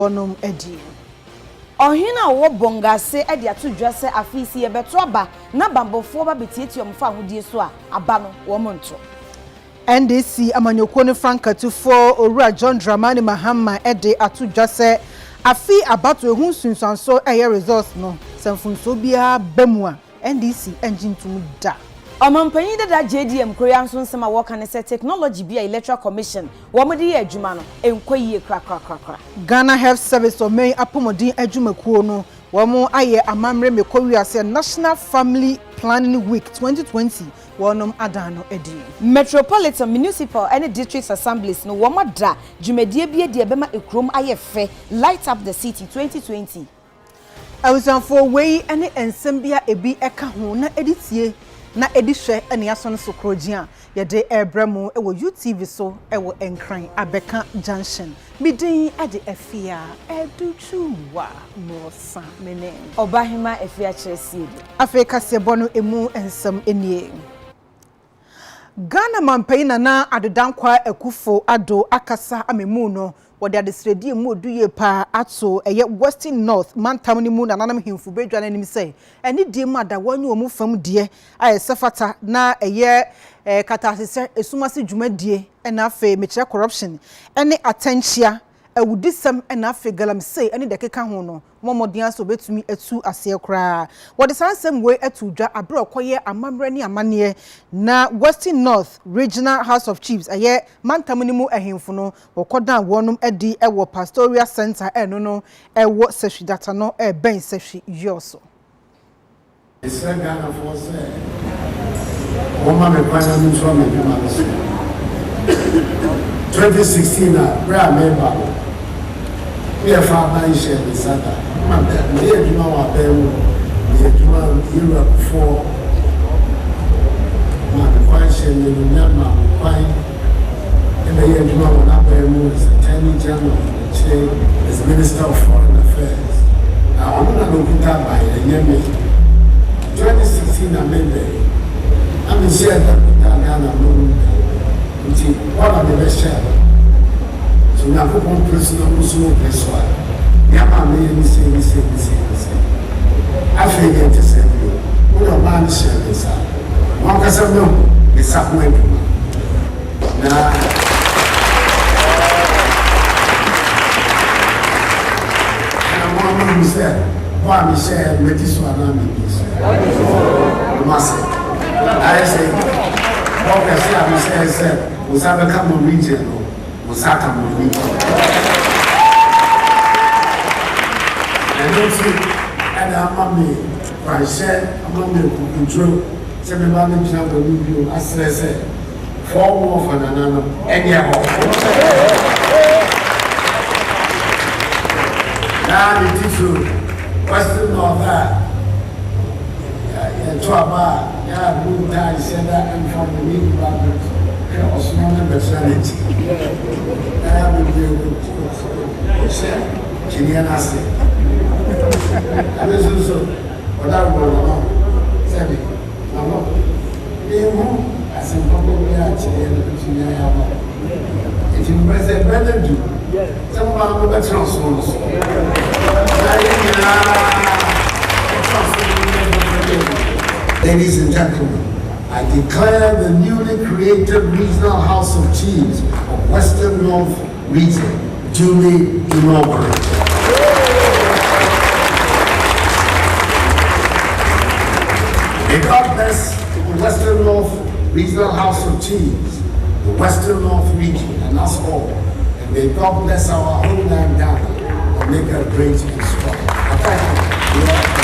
Onum edi. Ohina wo bongase edi atudwa se afisi yebeto aba na bambofo ba betieti omfa ahodie so a aba no wo monto. NDC amanyoko ne Frankatufo Owura John Dramani Mahama edi atudwa se afi abato ehun sunsanso eye results no semfunso bia bemua NDC engine tum da. Omampanyi dada JDM Korea nso nsema wo kan se technology bia electoral commission wo mode ye adwuma no enkoyie kra. Ghana Health Service o main apomodin adwumakuo no wo mo aye amamre mekowiase National Family Planning Week 2020 wonom adano edi. Metropolitan Municipal and District Assemblies no wo mada dwumadie bia de bema ekrom aye fe light up the city 2020. Awusanfo wei ene ensembia ebi eka ho na editie na edihwe ene aso so krojia yede ebremu ewo UTV so ewo enkran abeka junction midin ade Afia Adutwumwaa Morosa mene Obahima Afia kire Asiedu Afrika sebono emu ensem enie Ghana mampai na adodankwa ekufo ado akasa amemu no wode adesredi mu oduye pa ato eye Western North mantam ni mu nananam himfu bedwa nanim sei eni die mu ada wanyu omu fam die aye sefata na eye katasese esumase dwumadie ena afa mekire corruption eni attentia awudisem ena afa galamsey eni de keka ho no momodian so betumi etu ase kra wode sansem we etudwa abro koye amamre ni amane na Western North Regional House of Chiefs aye mantam ni mu ahemfu no wokodan wonum edi ewo pastoral center eno no ewo sehwidata no ben sehwi yoso Ghana for say Oma me kwana nso me dwuma 2016 bra member we have found share the sata me dwuma wa bewu me dwuma Europe for ma kwan share me nyama kwan e me dwuma wa na bewu as Attorney General as Minister of Foreign Affairs I'm not looking at by the 2016 amendment I'm sure that Ghana one of the best share. So we have one personal person. Yama me say. I feel to say you. We don't man share this. One person no, it's up with now. And one man said, "Why me share with this one and this?" I say. Okay, I said, was that a common region? Was that a region? And also, and I said, I'm going to control. Everybody jump on you. I said, 4 more for another. And yeah, now the tissue, Western North, yeah, blue tie said that and from the meat about it was not a personality. I will be able to say, Chilean acid. And this is what I will say. No, as in probably a Chilean. If you press a better do, some of the transformers. Ladies and gentlemen, I declare the newly created Regional House of Chiefs of Western North Region duly inaugurated. May God bless the Western North Regional House of Chiefs, the Western North Region, and us all. And may God bless our homeland Ghana and make her great and strong. Thank you.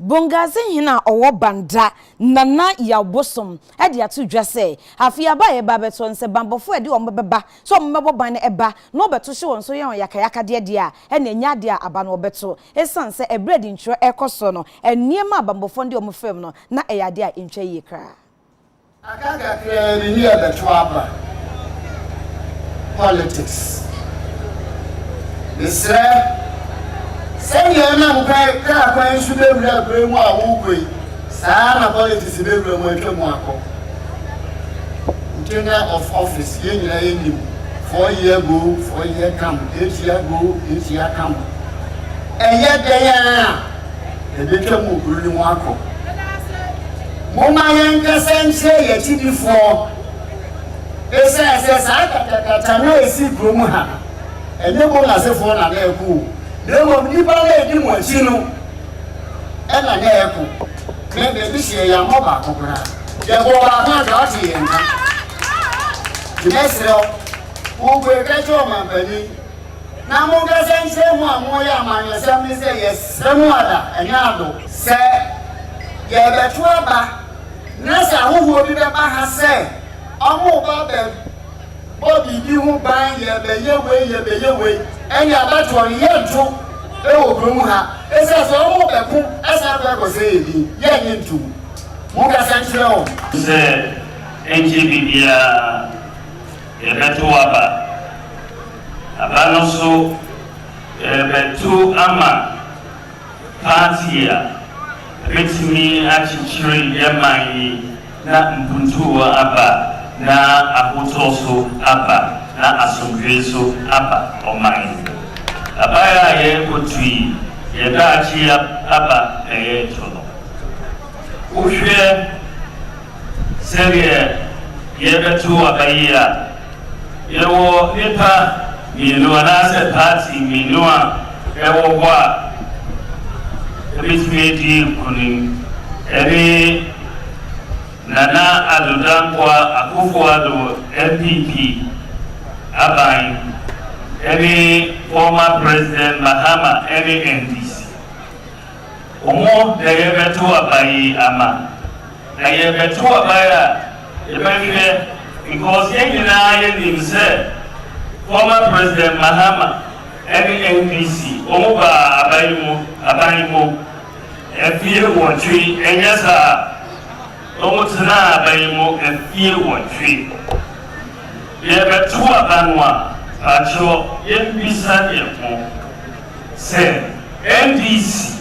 Bongaze hina owo banda nana ya bosom e de atudwa se Afia ba ye ba beto nse bambofo e de o mbeba so mbebo ban na eba no beto hye won so ye yakayaka de a e na nya de aba no beto esan se e bread ntro ekoso no eniema bambofo de o mfem no na e yade a ntwa yi kra akaga kra ni here beto aba politics this Say you na mpa ka kwan su be wura kure mu a wo koi saa na politics be wura mu atwa mu akọ tenure of office, 4 years ago, 4 years come, 8 years ago, 8 years come. And yet they are the little movie wako. Mama yanka sense yeti before. Esa no esi gromu ha. Enye mo na se for na eku. De mo ni ba le di mo chi no. E na na eku. Me be bi sie ya mo ba kokora. Je bo ba ma ga ti yen. Dimesro. Wo gbe kejo ma bani. Na mo ga sense mo amo ya ma yo se mi se yes. Se mo ada enya ado. Se ye betu aba. Na sa huhu bi be ba ha se. Omo ba be body bi hu ban ye be ye we enya abato ye nto e wo grom ha esa so omo be ku esa be ko se yi ye ntu mo ga san chire o se NGB bia ye beto aba abano so beto ama party a betimi achichiri ye man na mpuntu aba na ahutoso aba na asomdweso aba omai abaya ye otui ye daachi aba eye tono uhwe serie ye betu abaya ye wo nipa minu anase party minu a ewo kwa ebitmedi kunin eri Nana Adutwumwaa Akufo-Addo MPP Abai any former President Mahama any NDC Omo de yebeto abai ama na yebeto abaya yebehwe because yengina yenim say former President Mahama any NDC omo ba abai mo efie wontwi enyasa Omutana bayimo efie wontwi ye betu abanwa acho yembisa yemo se NDC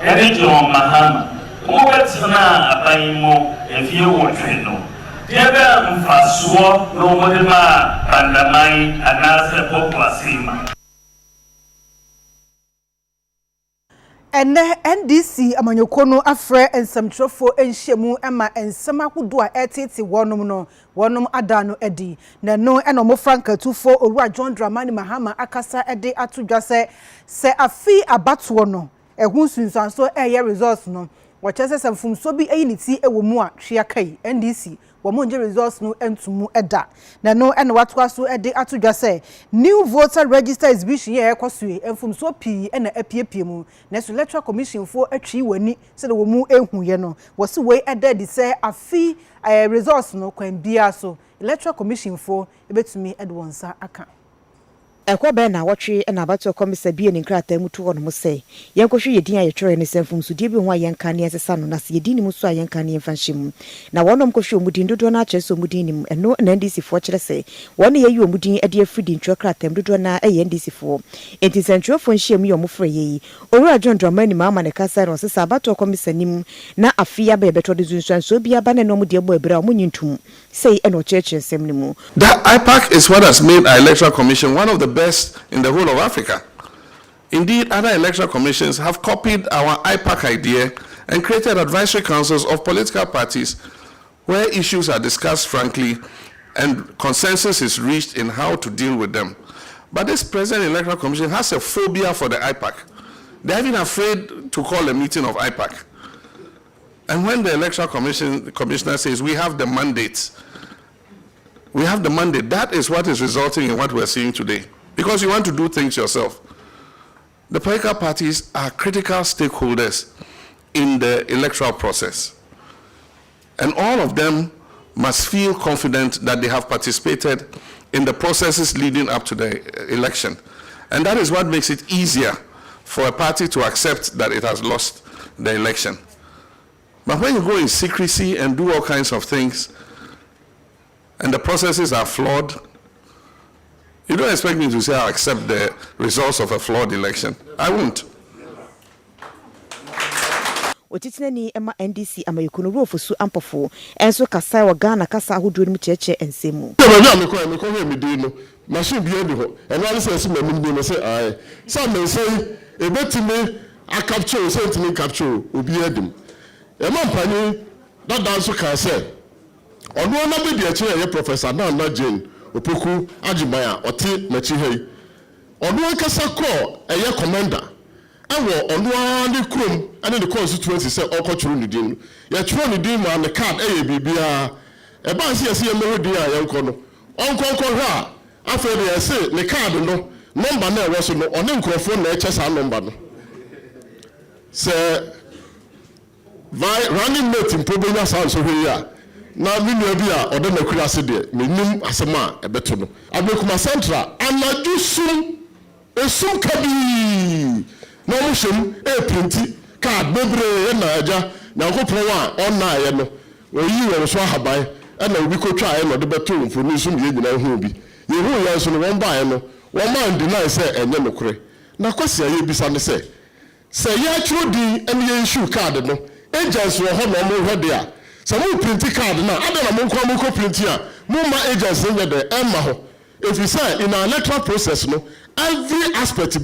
ene John Mahama omutana abayimo efie wontwi no yebe mfasuo no modema pandamai anase poplasima ene NDC amanyokono afre ensamtrofo enhyemu ema ensema kudo a etete wonom adano edi na no eno mo franka tufo Owura John Dramani Mahama akasa ede atodwa se afi abatoɔ no ehun sunsanso eye results no wɔkyerɛ sɛ mfumso bi eyi ne ti ewo mu a hwea kai NDC wɔn nje results no entumu eda na no eno watoa so ede atodwa sɛ new voter register exhibition ye ekɔsoe mfumso pii na apiepie mu na so electoral commission fo atwi wani sɛ de wɔn mu ehuye no wɔsi wei eda di sɛ afi results no kwan bia so electoral commission fo ebetumi ede wɔn nsa aka Ekwa na watwe na abato komisa bie ne nkrata mu to no se yenkohwe yedin a yetwere ne semfum so die bi ho a yenka ne esesa no na se yedin ni mu so a yenka ne yemfa hyem na wonom kohwe omudin dodo na akyere so omudin ni mu eno na NDC fo kyere se won ye yi omudin ade afidi ntwe krata mu dodo na NDC fo enti sentro fo hyem yo mofre yi Owura John Dramani Mahama ne kasa no sesa abato komisa nim na Afia ba beto de zunsuan so bia ba ne no mu de bo abira mu nyintum sei eno kyerkyere sem ni mu. That IPAC is what has made our electoral commission one of the best in the whole of Africa. Indeed, other electoral commissions have copied our IPAC idea and created advisory councils of political parties where issues are discussed frankly and consensus is reached in how to deal with them. But this present electoral commission has a phobia for the IPAC. They're even afraid to call a meeting of IPAC. And when the electoral commissioner says we have the mandates, we have the mandate, that is what is resulting in what we're seeing today. Because you want to do things yourself. The political parties are critical stakeholders in the electoral process. And all of them must feel confident that they have participated in the processes leading up to the election. And that is what makes it easier for a party to accept that it has lost the election. But when you go in secrecy and do all kinds of things, and the processes are flawed, you don't expect me to say I'll accept the results of a flawed election. I won't. otitinani ema NDC amayekuno rofosu ampofo enso kasa wa Ghana kasa ahodo ni cheche ensemu me ko he me di no machine bi edi ho eno ale se mamim bi no say ai some men say ebetime a capture say capture obi edim e ma mpani that dance can say ono na be de che ye professor na Jane opoku agimaya oti machi hei ono kasa ko eye commander awo ono ani krom ani the constituency say okochuru ni din ye churu ni din ma ne card eye bibia e ba se ye mehodi a ye nko no onko ha afre de say ne card no number na e so no one nkrofo na eche sa number no say running mate in probenya sound so here na minua bi a ode na kura ase de menim asema ebeto no abekuma central anaju esum kabi na omushim printi card bebre na aja na okopon a onna ye no oyi wo so haban na obi kotwa ye no de beto mfo ni sum ye nyina hu bi ye hu ye so no won ba ye no won man deny say enye nokure na kwase ye bisa ne say ye atwo din ene ye issue card no agents wo ho no mo hwede a so mo print card na ada na mo ko print a mo ma agents nye de emma ho if you say in our electoral process no every aspect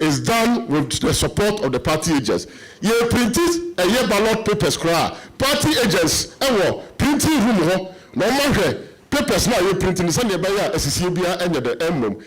is done with the support of the party agents. You print it a year ballot papers cry party agents printing room ho no ma papers na you printing say be ya asisi bia enye de emmom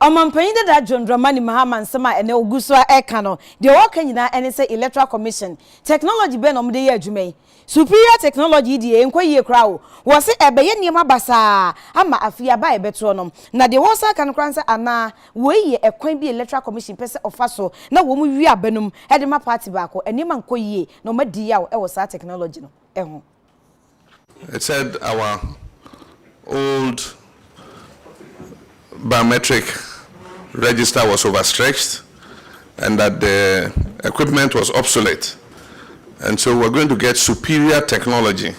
Omampanyin da John Dramani Mahama nsema ene ogusua eka no de woka nyina ene say electoral commission technology be no mde ye adwumai superior technology di enkoyie kra wo wo se ebeye niema basa ama afia ba ebeto no na de wo sa kan kranse ana wo ye ekwan bi electoral commission pese ofaso na wo mu wi abenum e de ma party ba ko enima nkoyie no ma di yawo e wo sa technology no eho. It said our old biometric register was overstretched and that the equipment was obsolete. And so we're going to get superior technology.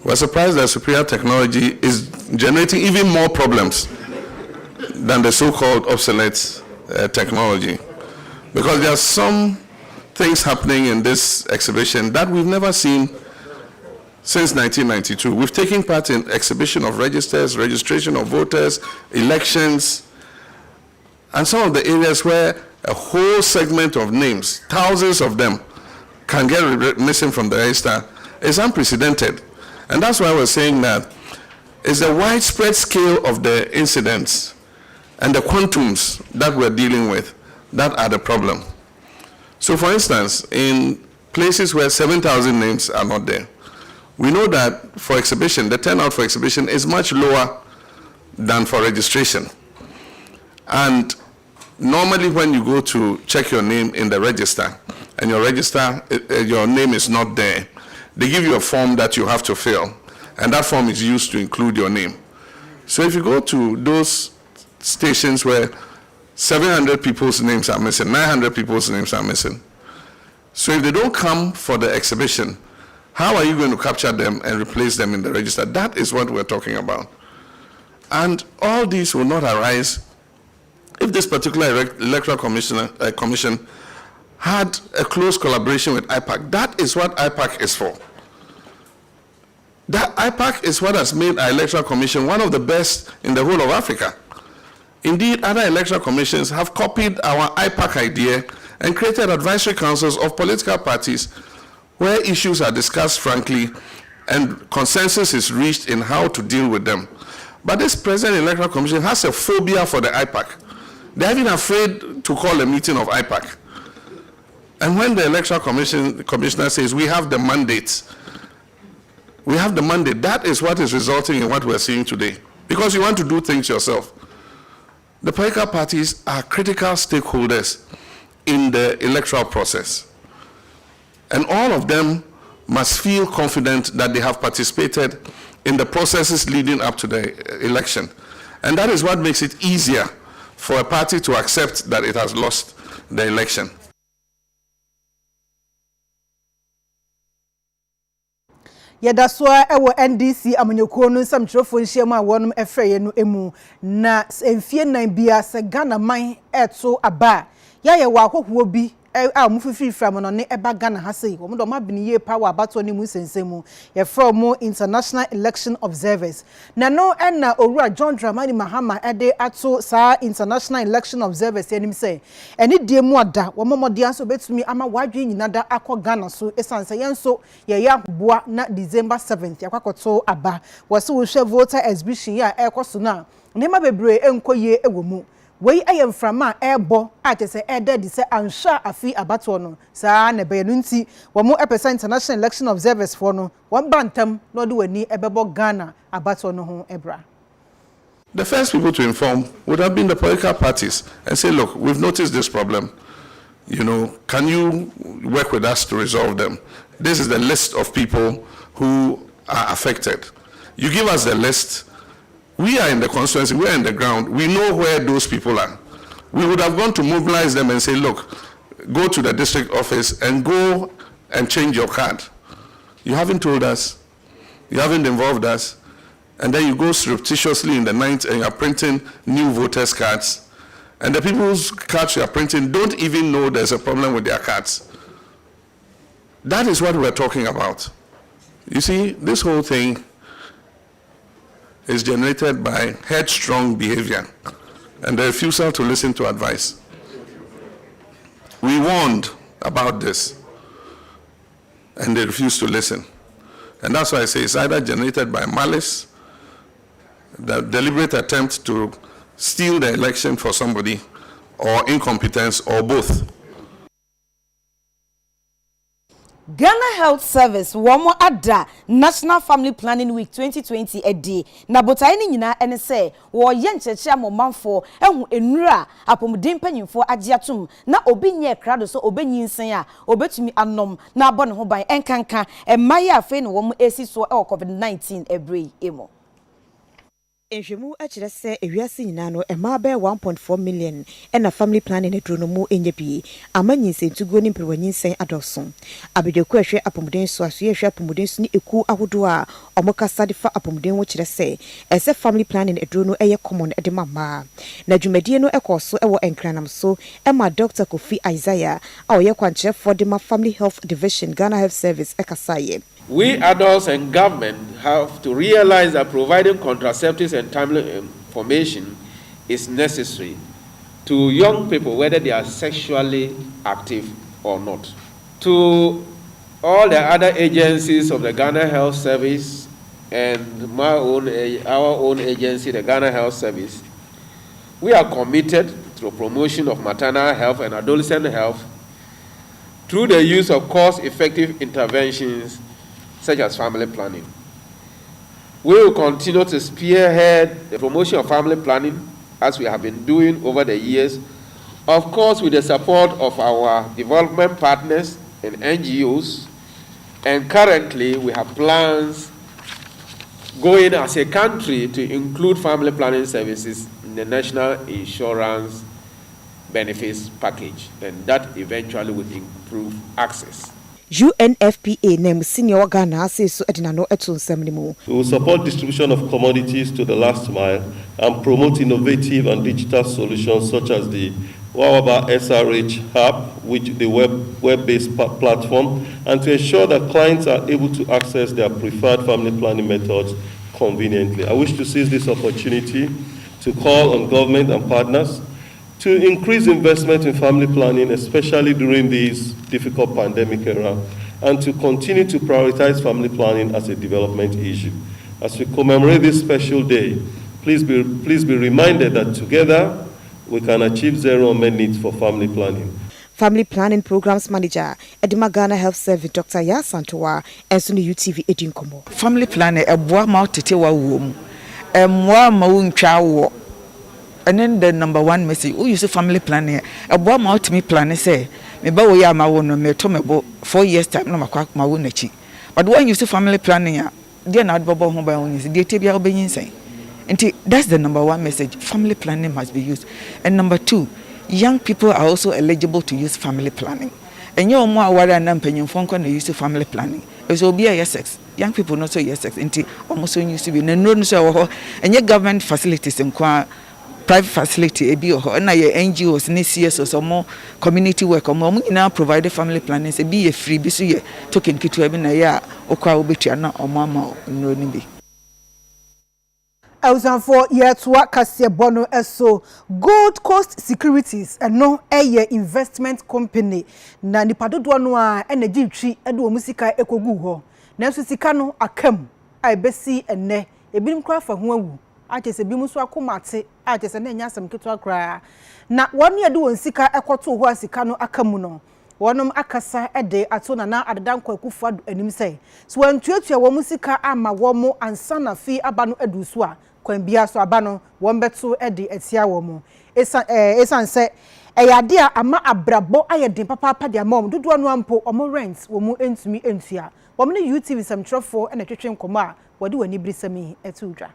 We're surprised that superior technology is generating even more problems than the so-called obsolete technology. Because there are some things happening in this exhibition that we've never seen since 1992. We've taken part in exhibition of registers, registration of voters, elections, and some of the areas where a whole segment of names, thousands of them, can get missing from the register is unprecedented. And that's why we're saying that it's the widespread scale of the incidents and the quantums that we're dealing with that are the problem. So for instance, in places where 7,000 names are not there, we know that for exhibition, the turnout for exhibition is much lower than for registration. And normally when you go to check your name in the register, and your name is not there, they give you a form that you have to fill, and that form is used to include your name. So if you go to those stations where 700 people's names are missing, 900 people's names are missing, so if they don't come for the exhibition, how are you going to capture them and replace them in the register? That is what we're talking about. And all these will not arise if this particular electoral commission had a close collaboration with IPAC. That is what IPAC is for. That IPAC is what has made our electoral commission one of the best in the whole of Africa. Indeed, other electoral commissions have copied our IPAC idea and created advisory councils of political parties where issues are discussed frankly and consensus is reached in how to deal with them. But this present electoral commission has a phobia for the IPAC. They're even afraid to call a meeting of IPAC. And when the electoral commissioner says, we have the mandate, that is what is resulting in what we're seeing today. Because you want to do things yourself. The political parties are critical stakeholders in the electoral process. And all of them must feel confident that they have participated in the processes leading up to the election. And that is what makes it easier for a party to accept that it has lost the election. Yadaswa ewo NDC amanyoko no nsam trofo nhyiam a wonum efreye no emu na emfie nan bia se Ghana man eto aba ya ye wa akwokuo bi a mu fifi from no ne eba Ghana ha sei wo do ma bini ye power abato ne mu sensemu ye from international election observers na no na owura John Dramani Mahama ede ato sa international election observers enim say eni die mu ada wo momode anso betumi ama wadwe nyina da akọ Ghana so esanse yenso ye ya boa na December 7th yakwakoto aba wo se wo hwe voter exhibition ya ekoso na nema bebre enkoye ewomu wei ayemframa ebo atese ededi se ansha afi abato no saa na be no nti wo mo international election observers for no won bantam no de wani ebebo Ghana abato no ho ebra. The first people to inform would have been the political parties and say, look, we've noticed this problem. You know, can you work with us to resolve them? This is the list of people who are affected. You give us the list. We are in the constituency, we are in the ground, we know where those people are. We would have gone to mobilize them and say, look, go to the district office and go and change your card. You haven't told us, you haven't involved us, and then you go surreptitiously in the night and you're printing new voters' cards. And the people whose cards you are printing don't even know there's a problem with their cards. That is what we're talking about. You see, this whole thing is generated by headstrong behavior and the refusal to listen to advice. We warned about this and they refused to listen. And that's why I say it's either generated by malice, the deliberate attempt to steal the election for somebody, or incompetence, or both. Ghana Health Service womo ada National Family Planning Week 2020 edi na botai ni nyina ene se wo ye ncheche amomanfo ehu enura apomuden panyimfo agiatum na obi nye krado so obenyinsen a obetumi anom na abɔ ne ho ban enkanka emaye afi no womo esi so e COVID-19 ebrei emo. Enhwemu akire se ewiase nyina no emabe 1.4 million na family planning edro no mu enyebi amanyinse ntugo ni mpewanyinsen adoso abedweku ehwe apomuden so aso ehwe apomuden so ni eku ahodo a omokasa de fa apomuden wo kire se ese family planning edro no eye common de mama na dwumadie no ekoso ewo enkranam so ema Dr. Kofi Isaiah a oye kwanche for the Family Health Division Ghana Health Service ekasaye. We adults and government have to realize that providing contraceptives and timely information is necessary to young people, whether they are sexually active or not. To all the other agencies of the Ghana Health Service and our own agency, the Ghana Health Service, we are committed to the promotion of maternal health and adolescent health through the use of cost-effective interventions such as family planning. We will continue to spearhead the promotion of family planning as we have been doing over the years, of course with the support of our development partners and NGOs, and currently we have plans going as a country to include family planning services in the National Insurance Benefits Package, and that eventually will improve access. UNFPA name senior Ghana says so edinano eto nsem. We will support distribution of commodities to the last mile and promote innovative and digital solutions such as the Wawaba SRH Hub, which the web-based platform, and to ensure that clients are able to access their preferred family planning methods conveniently. I wish to seize this opportunity to call on government and partners to increase investment in family planning, especially during this difficult pandemic era, and to continue to prioritize family planning as a development issue. As we commemorate this special day, please be reminded that together we can achieve zero unmet needs for family planning. Family Planning Programs Manager Edima Ghana Health Service Dr. Yasantoa and Suni UTV Edin Komo. Family planning a boa ma tete wa wom. Mwa ma untwa wo. And then the number one message, who use family planning, a boy out me plan say, me ba we are my own, me to me 4 years time, no maquack my own chi. But when you see family planning, dear not bubble home by own is the tibia obeying say. And that's the number one message. Family planning must be used. And number two, young people are also eligible to use family planning. And you're more aware than penny phone when they use family planning. It will be a sex. Young people not so yes sex. And almost used to be no so and your government facilities and private facility ebi ho na ye NGOs ne CSOs omo community work omo nyina provide family planning se bi ye free bi so ye token kitu abi na ya okwa obetua na omo ama no ni bi. For year to Kasia Bono eso Gold Coast Securities and no eye investment company na nipado do no a energy twi edo musika ekogu ho na so sika no akam ai besi enne ebinim kra fa ho awu achese bi muso akomate achese na nya asem keto akra na won ye de won sika ekoto ho asika no akamu no wonom akasa ede ato na adedankwa akufo ado anim sei so wantuatua wo musika ama wo mo ansa na fi aba no adusu a kwan bia so aba no won beto ede atia wo mo esan se eyade a ama abrabo ayeden papa de amom dodo no ampo omo rent wo mu entumi entua wo mo ne UTV samtrofo na twetwe nkomo a wode wani brisami etudwa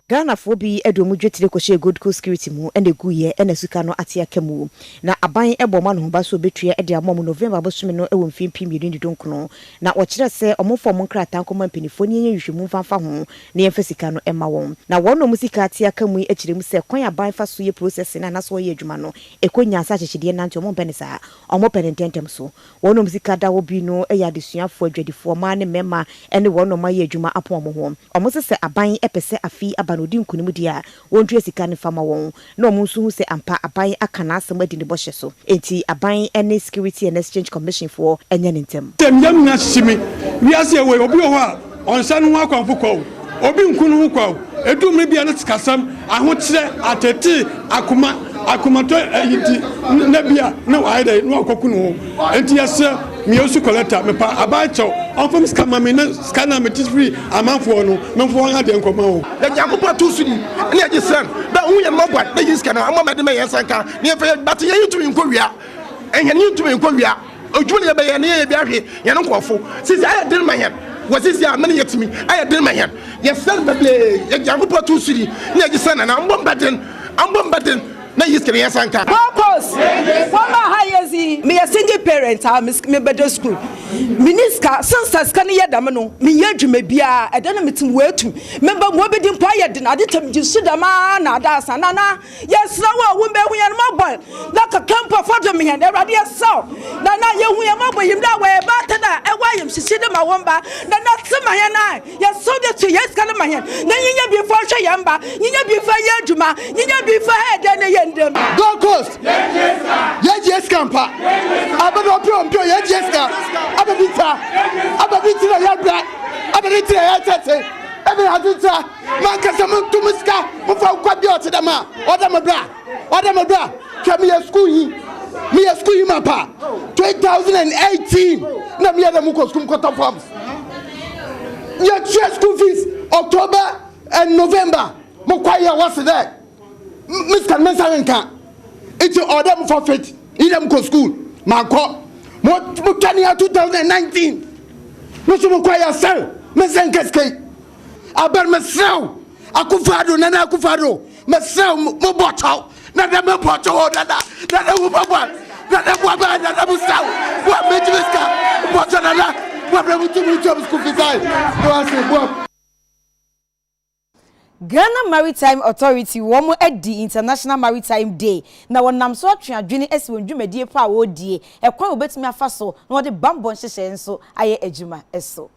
Ghana for bi edomu dwetire koshe Gold Coast Security mu ene guye ene suka no ate akamu na aban eboma no ba so betua ede amom November bosumi no ewo mfimpi mi ndi donkono na okire se omofo mo nkrata nkoma mpanifo ni enye hwehwemu mfanfa ho na yemfa sika no ema won na wono musika ate akamu ekire mu se kwan aban fa so ye process na so ye adwuma no ekonya asa chechide na nti omo penisa omo penentem so wono musika da wo bi no eya desuafo adwadifo ma ne mema ene wono ma ye adwuma apon mo ho omo se aban epese afi aba odi nkunimu dia wontua sika ne fama won na omunsu hu se ampa aban aka na asem adi ne bohye so enti aban ene Security and Exchange Commission for enya ntem temyam na simi wiase we obi ho a onsa no akwanfo kwa obi nkunu ho kwa edum bia ne tikasam ahokire ateti akomato yiti na bia na waide no akokunu enti yase mi osu collector me pa abacho onfom scam me na scanner me free amanfo no memfo wan ade nkoma o da yakopa tu sudi ne aje san da hu ye magwa da yin scanner amma me ye sanka ne fa bat ye yutumi nkowia enye ne yutumi nkowia odwule be ye ne ye bia hwe ye no nkofo sisi aye den manyen wasisi a me ne yetimi aye den manyen ye san beble yakopa tu sudi ne aje san na ambom baden na yiskere yasanka purpose former highest me a single parent me bedo school minister since can ye dam no me yadwuma bia e na metim wetu member mo bedi mpa ye de na de tam jisu da ma na da sana na yes na wo be hu ye no boy na ka camp for do me he e rade so na ye hu ye mo boy yim da we ba ta da e wa yim sisi de ma womba na tsema he na ye so de to yes kan ma he na yinya bi fo hwe ye mba yinya bi fa ye adwuma yinya bi fa he de na ye Gold Coast. Yes, campa. Abado yes, Abadita, Yabra, Abadita, Yatete, Abadita, Mankasam to Muska, Mufa Quadio to the Ma, Odamabra, Camilla School, me a school mapa, 2018, Namia Mukos Kumkota Farms. Your school fees, October and November, Mokwaya was there. Mr. Mesarenka, it's your order for faith. In them go school. Marco, Mutania 2019. Mr. Mukwaya sell, Mesenkeske. Aber Mesel, Akufado, Nana Akufado, Mesel, Moboto, Nana Moboto, Nana Wubaba, Nana Waba, Nana Musau, what Mejiska, Botanana, what Remutu school design. Ghana Maritime Authority womo edi International Maritime Day na wonam so atwe adwene esi wondwumadie pa wodie ekwan obetumi afaso na wode bambon hyehye nso aye adwuma eso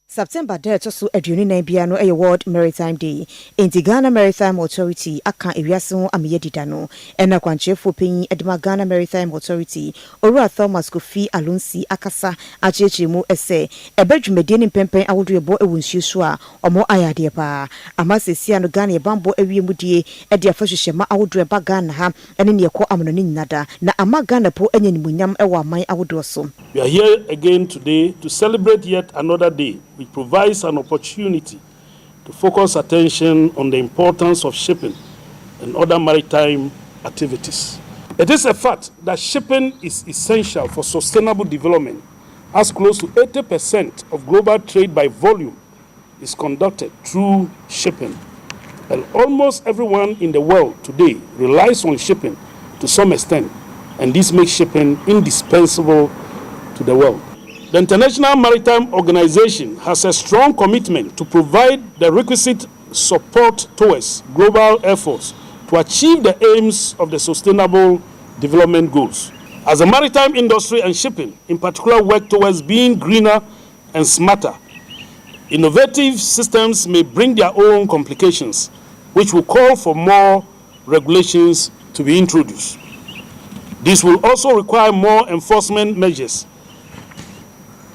September 3 so aduani bia no World Maritime Day. Enti Ghana Maritime Authority aka ewiase ho ameyedida no ena kwanchefo penyi edema Ghana Maritime Authority Owura Thomas Kofi Alonsi akasa achechemu ese ebadwumade ne pempen awodo ebo ewonsuo so a omo ayade pa amasesia no Ghana ebambo awiemudie ede afahwehwema awodo eba Ghana ha ene ne ekọ amononi nyinada na ama Ghana po anyanimunyam ewa aman awodo so. We are here again today to celebrate yet another day which provides an opportunity to focus attention on the importance of shipping and other maritime activities. It is a fact that shipping is essential for sustainable development, as close to 80% of global trade by volume is conducted through shipping. And almost everyone in the world today relies on shipping to some extent, and this makes shipping indispensable to the world. The International Maritime Organization has a strong commitment to provide the requisite support towards global efforts to achieve the aims of the Sustainable Development Goals. As the maritime industry and shipping, in particular, work towards being greener and smarter, innovative systems may bring their own complications, which will call for more regulations to be introduced. This will also require more enforcement measures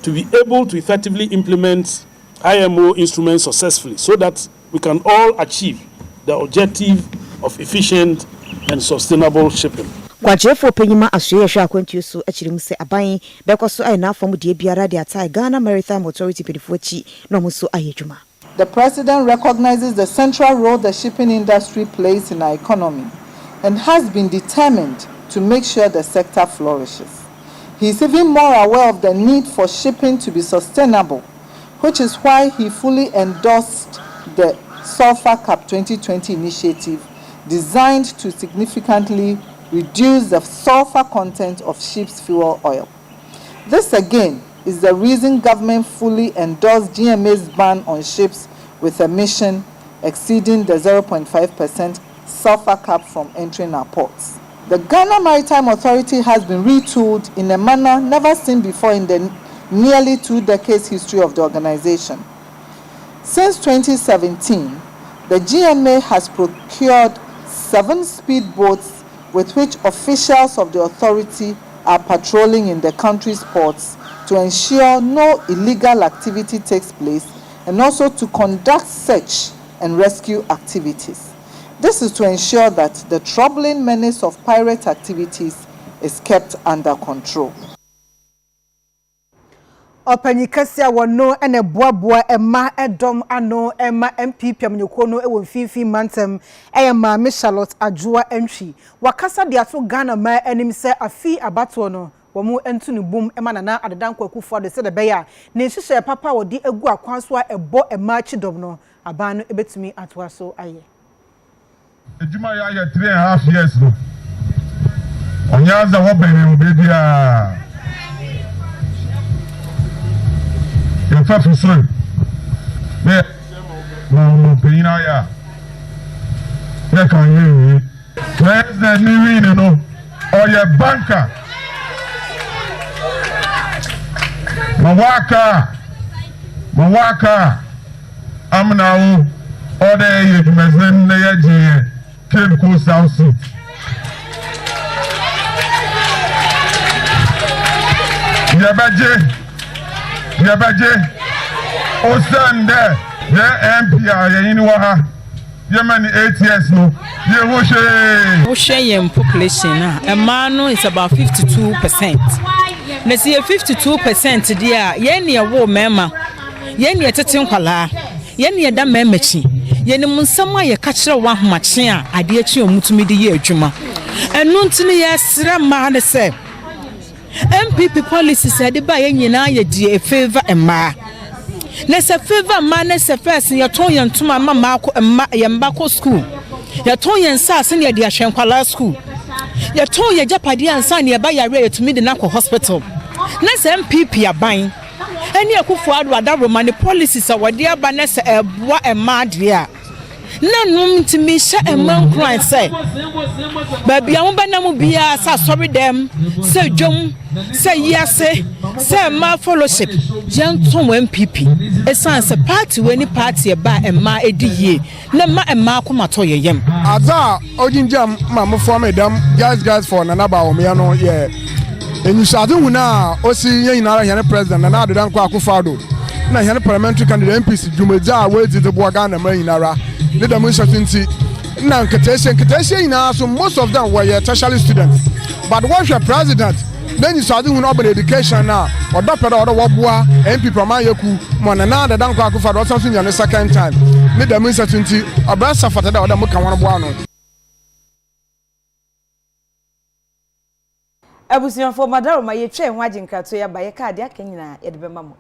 to be able to effectively implement IMO instruments successfully so that we can all achieve the objective of efficient and sustainable shipping. Kwajefo penyima asue hwa akwantu so achirim se aban bekoso ai na afom de biara de atai Ghana Maritime Authority pedifuachi no mo so ayedwuma. The president recognizes the central role the shipping industry plays in our economy and has been determined to make sure the sector flourishes. He is even more aware of the need for shipping to be sustainable, which is why he fully endorsed the Sulfur Cap 2020 initiative designed to significantly reduce the sulfur content of ships' fuel oil. This again is the reason government fully endorsed GMA's ban on ships with emission exceeding the 0.5% sulfur cap from entering our ports. The Ghana Maritime Authority has been retooled in a manner never seen before in the nearly 2 decades history of the organization. Since 2017, the GMA has procured 7 speedboats with which officials of the authority are patrolling in the country's ports to ensure no illegal activity takes place and also to conduct search and rescue activities. This is to ensure that the troubling menace of pirate activities is kept under control. Opanyikasia wono ene boaboa ema edom ano ema MPP amnyokono ewo mfifi mantem eyema me Charlotte Adwoa entry wakasa de ato Ghana ma enim se afi abato no womu entu ne bum ema nana adedankwa akufo de se de beya ne hihye papa wodi egu akwanso a ebo ema chidom no aban no ebetumi atwa so aye ejuma ya 3.5 years no onyaza wo bere obedua in fact so yeah no pena ya yeah can you president ni win no or your banker mawaka amna order you mezen na ya je came cool south suit yabaje osande the MPR yini wa ha yemani 8 years no ye wo share population a man is about 52%. Na see 52% dia ye ne wo mema ye ne tete nkwala ye ne da memachi ye ne munsam aye ka kire wa homache a ade achi omutumi de ye adwuma enu ntini ye sra ma ne se MPP policy said the buy nyina ye die favor emma na se favor ma na se first ye ton ye ntuma ma ko emma ye mbako school ye ton ye nsase ne de ahwenkwala school ye ton ye japade ansa ne ba yare etumi de na ko hospital na se MPP aban eni akufo adu adaroma ne policies awade aba na se eboa emma de a na num ntimi sha emma nkran say baby am ba na mu bia sa sorry dem say dwom say yase say ma fellowship gentle MPP esan party we ni party e ba emma ediye na ma emma komato yeyem aza ojinjam ma mo form edam guys for nana ba o me no ye enyusade huna osi yinara hene president na adodan kwa akufado na hene parliamentary candidate MPC dwumaja we did bo Ghana ma yinara the demonstration na nketese ina so most of them were tertiary students but once your president then you saw doing about education now or doctor or wabua MP Pramayeku monana the danko akufa do something the second time the demonstration abrasa fatada or muka wan boa no abusian for madaro ma ye twa ho aginkrato ya ba ye ka de akanyina ye de bema mo